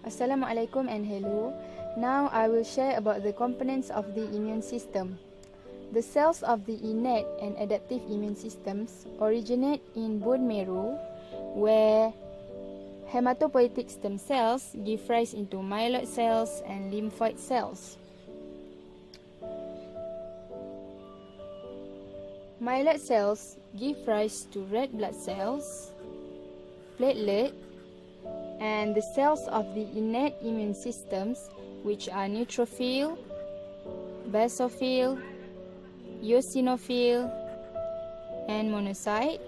Assalamualaikum and hello. Now I will share about the components of the immune system. The cells of the innate and adaptive immune systems originate in bone marrow, where hematopoietic stem cells give rise into myeloid cells and lymphoid cells. Myeloid cells give rise to red blood cells, platelet, and the cells of the innate immune systems, which are neutrophil, basophil, eosinophil, and monocyte,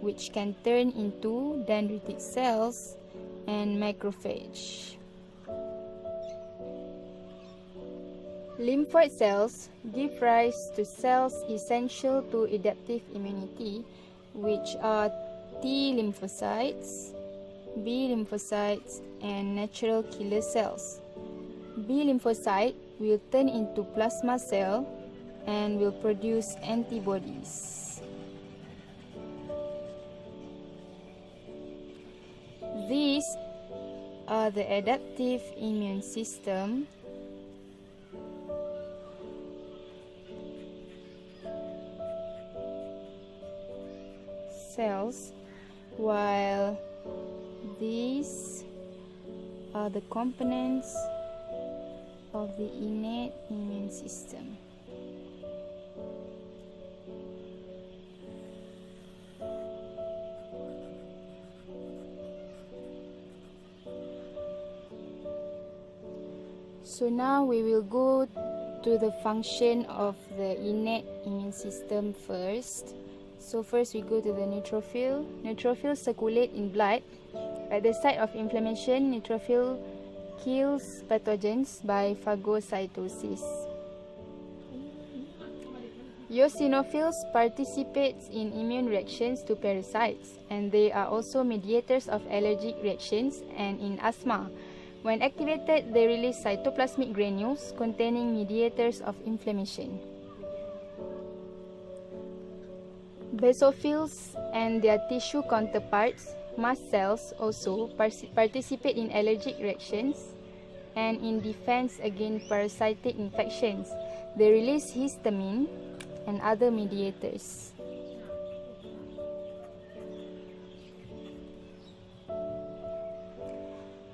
which can turn into dendritic cells and macrophage. Lymphoid cells give rise to cells essential to adaptive immunity, which are T lymphocytes, B lymphocytes, and natural killer cells. B lymphocyte will turn into plasma cell and will produce antibodies. These are the adaptive immune system cells, while these are the components of the innate immune system. So now we will go to the function of the innate immune system first. So first we go to the neutrophil. Neutrophils circulate in blood. At the site of inflammation, neutrophil kills pathogens by phagocytosis. Eosinophils participate in immune reactions to parasites, and they are also mediators of allergic reactions and in asthma. When activated, they release cytoplasmic granules containing mediators of inflammation. Basophils and their tissue counterparts, mast cells, also participate in allergic reactions and in defense against parasitic infections. They release histamine and other mediators.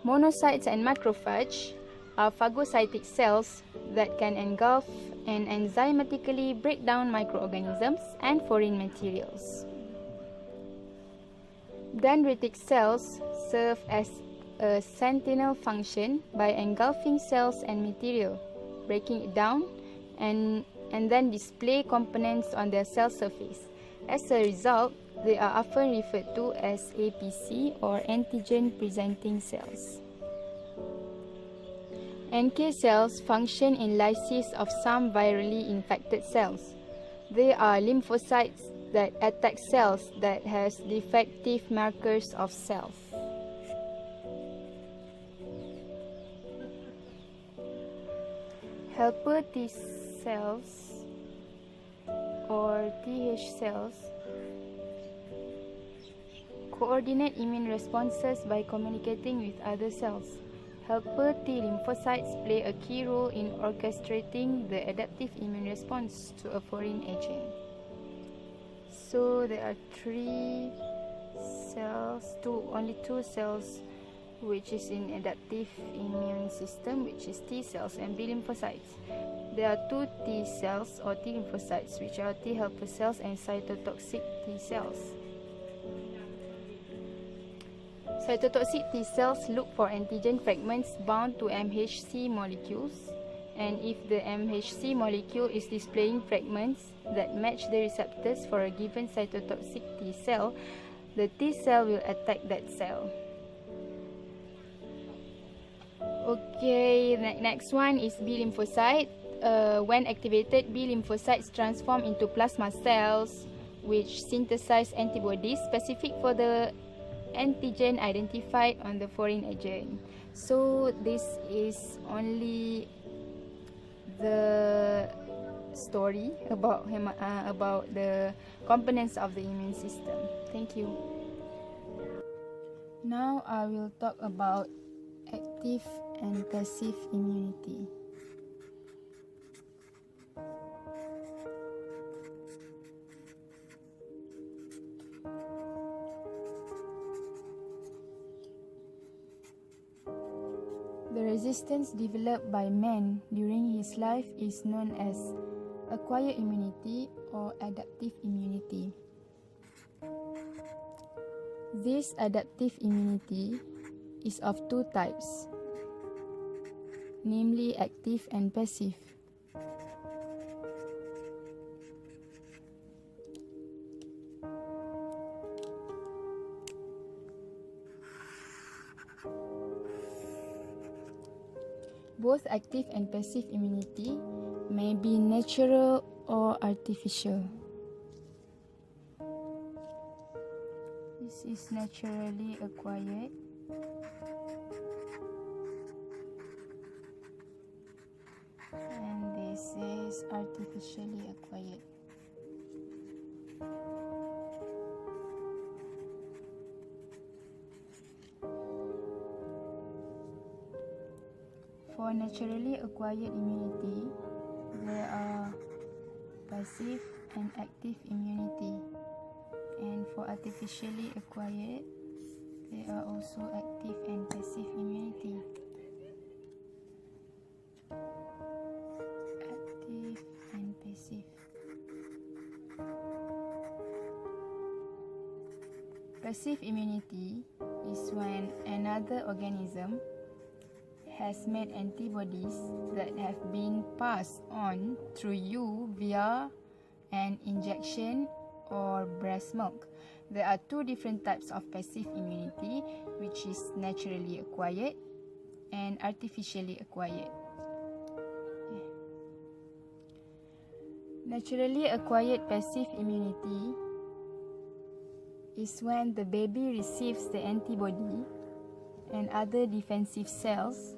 Monocytes and macrophage are phagocytic cells that can engulf and enzymatically break down microorganisms and foreign materials. Dendritic cells serve as a sentinel function by engulfing cells and material, breaking it down, and then display components on their cell surface. As a result, they are often referred to as APC or antigen-presenting cells. NK cells function in lysis of some virally infected cells. They are lymphocytes that attack cells that has defective markers of self. Helper T cells or Th cells coordinate immune responses by communicating with other cells. Helper T lymphocytes play a key role in orchestrating the adaptive immune response to a foreign agent. So there are only two cells which is in adaptive immune system, which is T cells and B lymphocytes. There are two T cells or T lymphocytes, which are T helper cells and cytotoxic T cells. Cytotoxic T cells look for antigen fragments bound to MHC molecules, and if the MHC molecule is displaying fragments that match the receptors for a given cytotoxic T cell, the T cell will attack that cell. Okay, next one is B lymphocyte. When activated, B lymphocytes transform into plasma cells, which synthesize antibodies specific for the antigen identified on the foreign agent. So this is only the story about the components of the immune system. Thank you. Now I will talk about active and passive immunity. The resistance developed by man during his life is known as acquired immunity or adaptive immunity. This adaptive immunity is of two types, namely active and passive. Both active and passive immunity may be natural or artificial. This is naturally acquired. And this is artificially acquired. For naturally acquired immunity, there are passive and active immunity. And for artificially acquired, there are also active and passive immunity. Active and passive. Passive immunity is when another organism has made antibodies that have been passed on through you via an injection or breast milk. There are two different types of passive immunity, which is naturally acquired and artificially acquired. Naturally acquired passive immunity is when the baby receives the antibody and other defensive cells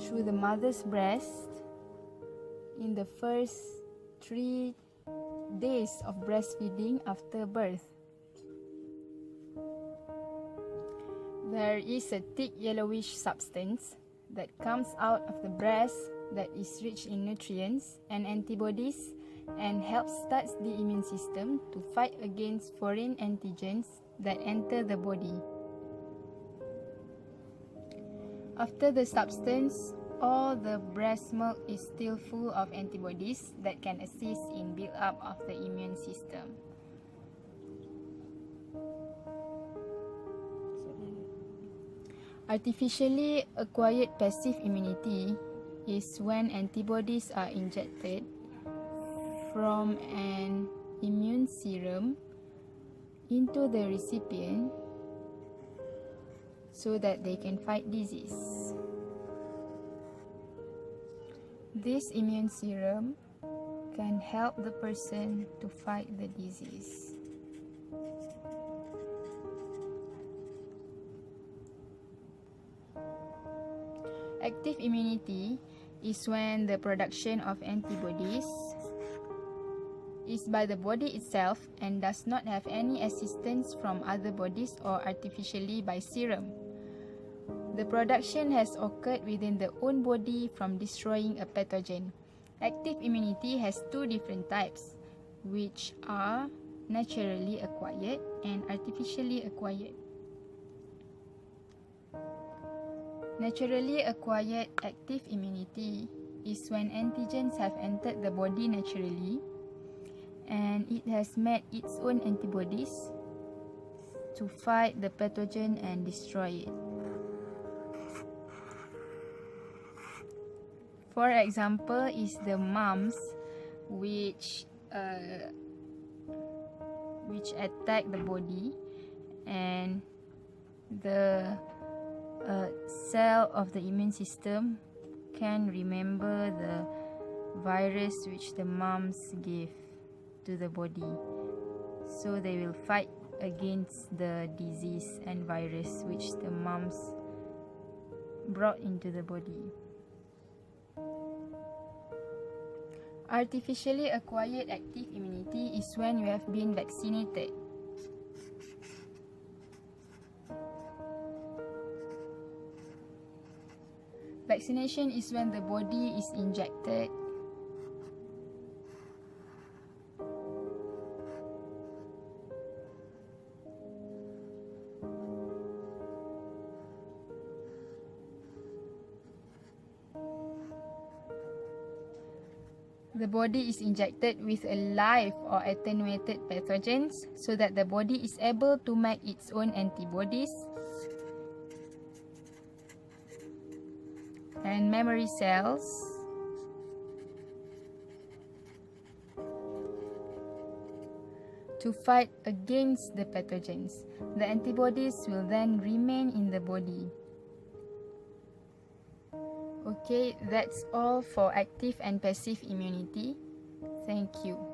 through the mother's breast in the first 3 days of breastfeeding after birth. There is a thick yellowish substance that comes out of the breast that is rich in nutrients and antibodies and helps start the immune system to fight against foreign antigens that enter the body. After the substance, all the breast milk is still full of antibodies that can assist in build-up of the immune system. Artificially acquired passive immunity is when antibodies are injected from an immune serum into the recipient so that they can fight disease. This immune serum can help the person to fight the disease. Active immunity is when the production of antibodies is by the body itself and does not have any assistance from other bodies or artificially by serum. The production has occurred within the own body from destroying a pathogen. Active immunity has two different types, which are naturally acquired and artificially acquired. Naturally acquired active immunity is when antigens have entered the body naturally and it has made its own antibodies to fight the pathogen and destroy it. For example, is the mumps which attack the body, and the cell of the immune system can remember the virus which the mumps gave to the body, so they will fight against the disease and virus which the mumps brought into the body. Artificially acquired active immunity is when you have been vaccinated. Vaccination is when the body is injected. The body is injected with a live or attenuated pathogens so that the body is able to make its own antibodies and memory cells to fight against the pathogens. The antibodies will then remain in the body. Okay, that's all for active and passive immunity. Thank you.